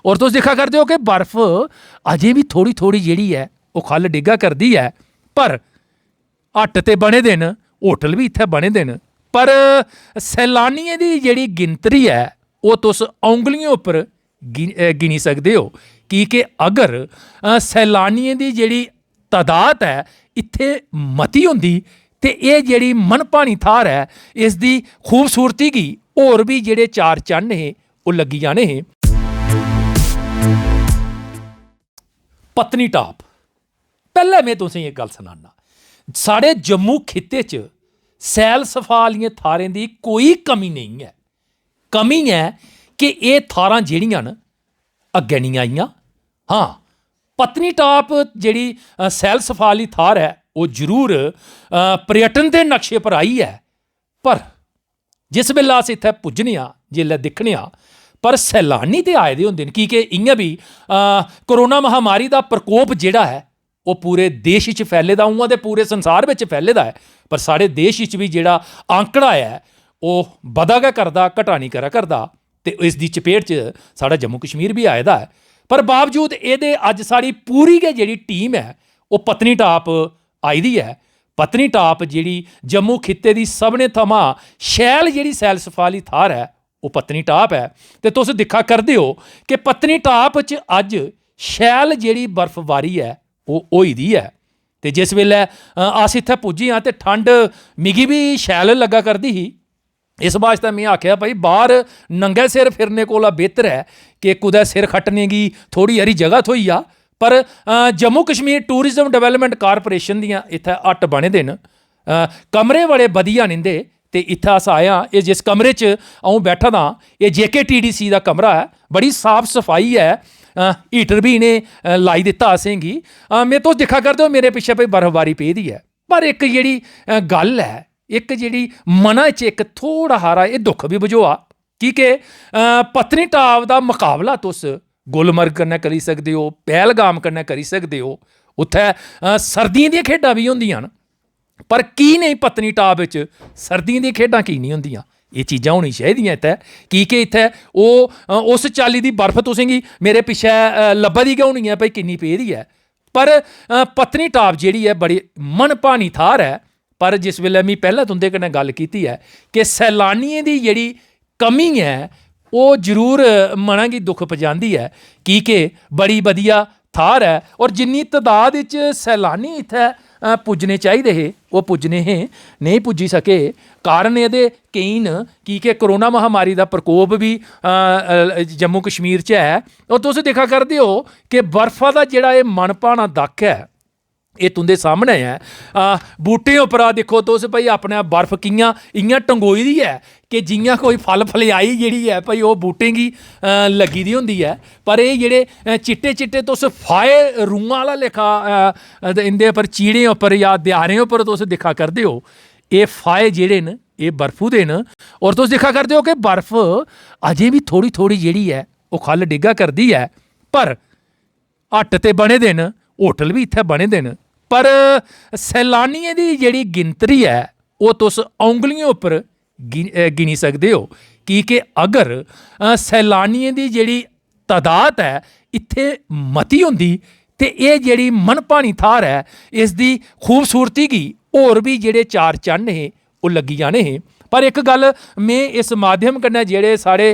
और तुस दिक्खा करदे हो कि बर्फ अजें भी थोड़ी थोड़ी जिहड़ी है वो खल्ल डिग्गा करदी है, पर हट ते बने दे न, होटल भी इत्थै बने दे न, पर सैलानियें दी जिहड़ी गिनतरी है वो तुस औंगलियों उप्पर गिनी सकदे हो। कि अगर सैलानियें दी जिहड़ी तादाद है इत्थे मती होंदी ते एह् जिहड़ी मनभानी थाह्र है इस दी खूबसूरती गी होर भी जिहड़े चार चन्न हे ओह् लग्गी जाने हे। पत्नीटाप, पैह्ले में तुसेंगी इक गल्ल सनाना, साढ़े जम्मू खित्ते च सैलसफा आह्लियें थाह्रें दी कोई कमी नहीं है। कमी है कि एह् थाह्रां जेह्ड़ियां न अग्गें नहीं आइयां। हाँ, पत्नीटाप जिहड़ी सैलसफा आह्ली थाह्र है वो जरूर पर्यटन दे नक्शे पर आई है, पर जिस बेल्लै अस इत्थै पुज्जने आं, जिसलै दिक्खने आं, पर सैलानी ते आए दे होंदे न, कि इ'यां भी कोरोना महामारी दा प्रकोप जेह्ड़ा है वो पूरे देश च फैले दा, उ'आं ते पूरे संसार बिच फैले दा है, पर साढ़े देश च भी जेह्ड़ा आंकड़ा है ओह् बधा गै करदा, घटा नहीं करा करदा, ते इस दी चपेट च साढ़ा जम्मू कश्मीर भी आए दा है। पर बावजूद एह्दे अज साड़ी पूरी गै जिहड़ी टीम है वो पत्नीटाप आई दी है। पत्नीटाप जिहड़ी जम्मू खित्ते दी सभनें थमां शैल जिहड़ी सैलसफा आह्ली थाह्र है वो पत्नीटाप है। ते तुस दिक्खा करदे हो कि पत्नीटाप च अज शैल जिहड़ी बर्फबारी है वो होई दी है। ते जिस वेल्लै अस इत्थै पुज्जे आं ते ठंड मिगी भी शैल लग्गा करदी ही। इस वास्ते में आख्या भाई बाहर नंगे सिर फिरने कोला बेहतर है कि कुदै सिर खट्टने गी थोड़ी हारी जगह थ्होई जा। पर Jammu Kashmir tourism development corporation दियां इत्थै हट बने दे न, कमरे बड़े बधिया न इंदे। ते इत्थै अस आए आं, एह् जिस कमरे च अऊं बैठा दा एह् JKTDC दा कमरा है, बड़ी साफ सफाई है, हीटर भी इन्हें लाई दित्ता असेंगी। में तुस दिक्खा करदे हो मेरे पिच्छे भाई बर्फबारी पेदी है, पर एक जिहड़ी गल्ल है, एक जिहड़ी मना च एक थोड़ा हारा एह् दुख भी बझोआ कि पत्नीटाप दा मुकाबला तुस गुलमर्ग कन्नै करी सकदे हो, पहलगाम कन्नै करी सकदे हो, उत्थै सर्दियें दियां खेढां भी होंदियां न, पर की नहीं पत्नीटाप च सर्दियें दियां खेढां की नहीं होंदियां? ये चीज़ां होनी चाहिदियां इत्थै, कि इत्थै ओह् उस चाल्ली दी बर्फ तुसेंगी मेरे पिच्छे लब्भा दी गै होनी है भाई किन्नी पेदी है। पर पत्नीटाप जिहड़ी है बड़ी मनभानी थाह्र है। पर जिस वेल्लै मैं पैह्लें तुंदे कन्नै गल्ल कीती है कि सैलानियें दी जिहड़ी कमी है वो जरूर मना गी दुख पजांदी है, कि बड़ी वधिया थाह्र है और जिन्नी तदाद च सैलानी इत्थै पुज्जने चाहिदे हे वो पुज्जने हे नहीं पुज्जी सके। कारण एह्दे केईं न, कि कोरोना महामारी दा प्रकोप भी जम्मू कश्मीर च है। और तुस दिक्खा करदे हो कि बर्फा दा जेह्ड़ा एह् मनभाना दक्ख है ये तुंदे सामने है। बूटें उप्परा दिक्खो तुस भाई अपने बर्फ कि'यां इ'यां टंगोई दी है कि जि'यां कोई फल फलियाई जिहड़ी है भाई ओह् बूटें गी लग्गी दी होंदी है। पर एह् जेह्ड़े चिट्टे चिट्टे तुस फाए रूआं आह्ला लेखा इंदे उप्पर चीड़ें उप्पर या देयारें उप्पर तुस दिक्खा करदे हो, एह् फाए जेह्ड़े न एह् बर्फू दे न। और तुस दिक्खा करदे हो कि बर्फ अजें भी थोड़ी थोड़ी जिहड़ी है ओह् खल्ल डिग्गा करदी है, पर हट ते बने दे न, होटल भी इत्थै बने दे न, पर सैलानियें दी जिहड़ी गिनतरी है वो तुस औंगलियों उप्पर गिनी सकदे हो। कि अगर सैलानियें दी जिहड़ी तादाद है इत्थे मती होंदी ते एह् जिहड़ी मनभानी थाह्र है इस दी खूबसूरती गी होर भी जिहड़े चार चन्न हे ओह् लग्गी जाने हे। पर एक गल्ल में इस माध्यम कन्नै जेह्ड़े साढ़े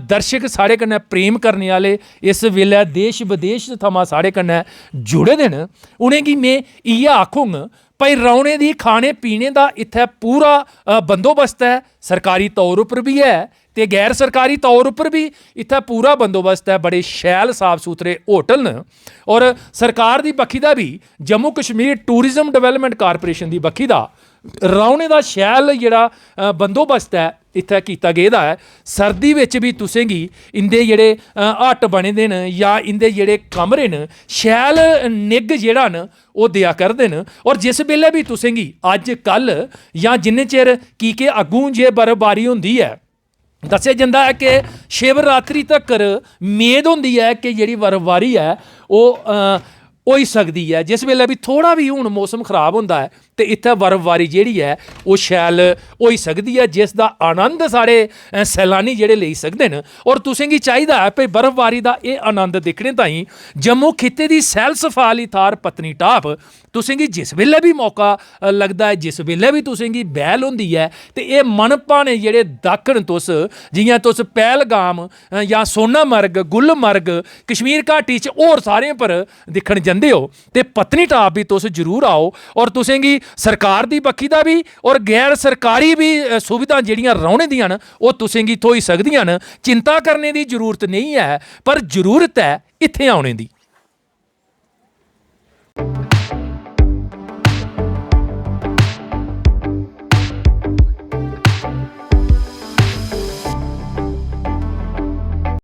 दर्शक साढ़े कन्नै प्रेम करने आह्ले इस वेल्लै देश विदेश थमां साढ़े कन्नै जुड़े दे न, उनेंगी में इ'यै आखुंग भाई रौह्ने दी खाने पीने दा इत्थै पूरा बंदोबस्त है, सरकारी तौर उप्पर भी है ते गैर सरकारी तौर उप्पर भी इत्थै पूरा बंदोबस्त है। बड़े शैल साफ सुथरे होटल न और सरकार दी बक्खी दा भी Jammu Kashmir tourism development corporation दी बक्खी दा रौह्ने दा शैल जेह्ड़ा बंदोबस्त है इत्थै कीता गेदा है। सर्दी बिच भी तुसेंगी इंदे जेह्ड़े हट बने दे न या इंदे जेह्ड़े कमरे न शैल निग्घ जेह्ड़ा न ओह् देआ करदे न। और जिस बेल्लै भी तुसेंगी अज्ज कल या जिन्ने चिर कि अग्गूं जे बर्फबारी होंदी है दस्सेआ जंदा है कि शिवरात्रि तक्कर मेद होंदी है कि जेह्ड़ी बर्फबारी है ओह् होई सकदी है जिस वेले भी थोड़ा भी हुण मौसम खराब होंदा है ते इत्थै बर्फबारी जेह्ड़ी है ओह् शैल होई सकदी है जिस दा आनंद साढ़े सैलानी जेह्ड़े लेई सकदे न। और तुसें गी चाहिदा है भई बर्फबारी दा एह् आनंद दिक्खने ताईं जम्मू खित्ते दी सैलसफा आह्ली थाह्र पत्नीटाप तुसें गी जिस वेले भी मौका लगदा है, जिस वेले भी तुसें गी बैह्ल होंदी है ते एह् मन भाने जेह्ड़े दक्ख न तुस जियां तुस पहलगाम जां सोनामर्ग, गुलमर्ग, कश्मीर घाटी च होर सारें पर दिक्खन जंदे हो ते पत्नीटाप भी तुस जरूर आओ। और तुसें गी सरकार दी बक्खी दा भी और गैर सरकारी भी सुविधां जेह्ड़ियां रौह्ने दियां न ओह् तुसें गी थ्होई सकदियां न। चिंता करने दी जरूरत नहीं है पर जरूरत है इत्थे औने दी।